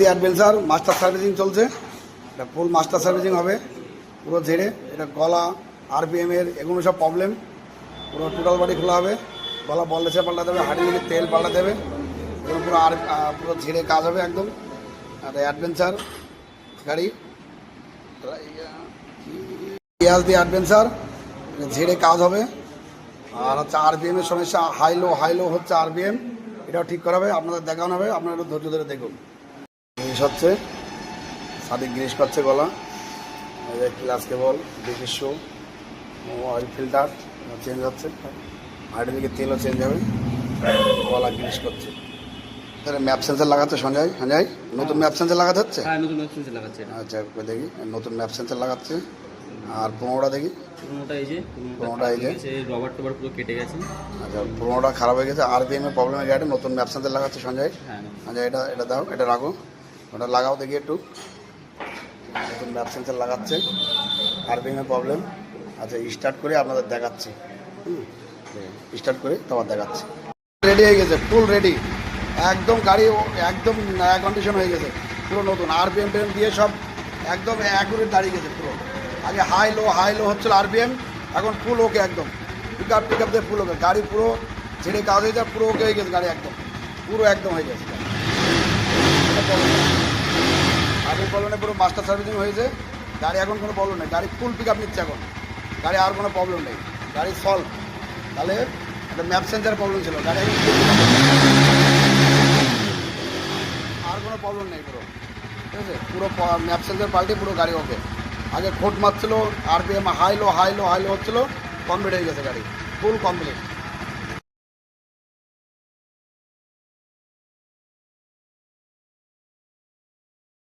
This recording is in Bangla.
অ্যাডভেঞ্চার মাস্টার সার্ভিসিং চলছে, এটা ফুল মাস্টার সার্ভিসিং হবে পুরো ঝেড়ে। এটা গলা আরপিএমের এগুলো সব প্রবলেম, পুরো টোটাল বডি খোলা হবে, গলা বললেসে পাল্টাতে হবে, হাঁটি মিলে তেল পাল্টাতে হবে, এগুলো পুরো পুরো ঝেড়ে কাজ হবে একদম। আর অ্যাডভেঞ্চার গাড়ি ইয়াস দিয়ে অ্যাডভেঞ্চার ঝেড়ে কাজ হবে। আর হচ্ছে আরপিএমের সমস্যা, হাইলো হচ্ছে আরপিএম, এটাও ঠিক করা হবে, আপনাদের দেখানো হবে, আপনারা একটু ধৈর্য ধরে দেখুন। গ্রিস হচ্ছে, সাদিক গ্রিস পাচ্ছে গলা, ক্লাস কেবল, ডিকির শো, অয়েল ফিল্টার চেঞ্জ হচ্ছে, হাইড্রোলিকের তেলও চেঞ্জ হবে, গলা গ্রিস করছে। তাহলে ম্যাপ সেন্সার লাগাচ্ছে সঞ্জয়, নতুন ম্যাপ সেন্সার লাগাতে হচ্ছে। নতুন ম্যাপ সেন্সার লাগাচ্ছে। আচ্ছা দেখি, নতুন ম্যাপ সেন্সার লাগাচ্ছে। আর পুরোনোটা দেখি, পুরোনোটা এই যে রবার টবার পুরো কেটে গেছে। আচ্ছা, পুরোনোটা খারাপ হয়ে গেছে, আরপিএমের প্রবলেমের গাড়ি, নতুন ম্যাপ সেন্সার লাগাচ্ছে সঞ্জয়। আচ্ছা এটা দাও, এটা রাখো, ওটা লাগাও দেখি একটু। নতুন ম্যাপ সেন্সার লাগাচ্ছে, আরপিএমের প্রবলেম। আচ্ছা স্টার্ট করে আপনাদের দেখাচ্ছি, স্টার্ট করে তোমার দেখাচ্ছি। রেডি হয়ে গেছে, ফুল রেডি একদম, গাড়ি একদম নয়া কন্ডিশন হয়ে গেছে, পুরো নতুন আরপিএম দিয়ে সব একদম অ্যাকুরেট দাঁড়িয়ে গেছে পুরো। আগে হাই লো হচ্ছিল আরপিএম, এখন ফুল ওকে একদম, পিক আপ দিয়ে ফুল ওকে, গাড়ি পুরো ছেড়ে কাজ হয়ে যায়, পুরো ওকে হয়ে গেছে গাড়ি, একদম পুরো একদম হয়ে গেছে। আগের প্রবলেমে পুরো মাস্টার সার্ভিসিং হয়েছে, গাড়ি এখন কোনো প্রবলেম নেই, গাড়ি ফুল পিক আপ নিচ্ছে এখন, গাড়ি আর কোনো প্রবলেম নেই, গাড়ি সলভ। তাহলে একটা ম্যাপ সেন্সার প্রবলেম ছিল, গাড়ি আর কোনো প্রবলেম নেই পুরো, ঠিক আছে, পুরো ম্যাপ সেন্সার পাল্টে পুরো গাড়ি ওকে। আগে খোট মারছিল, আরপিএম হাই লো হচ্ছিলো, কমপ্লিট হয়ে গেছে গাড়ি, ফুল কমপ্লিট।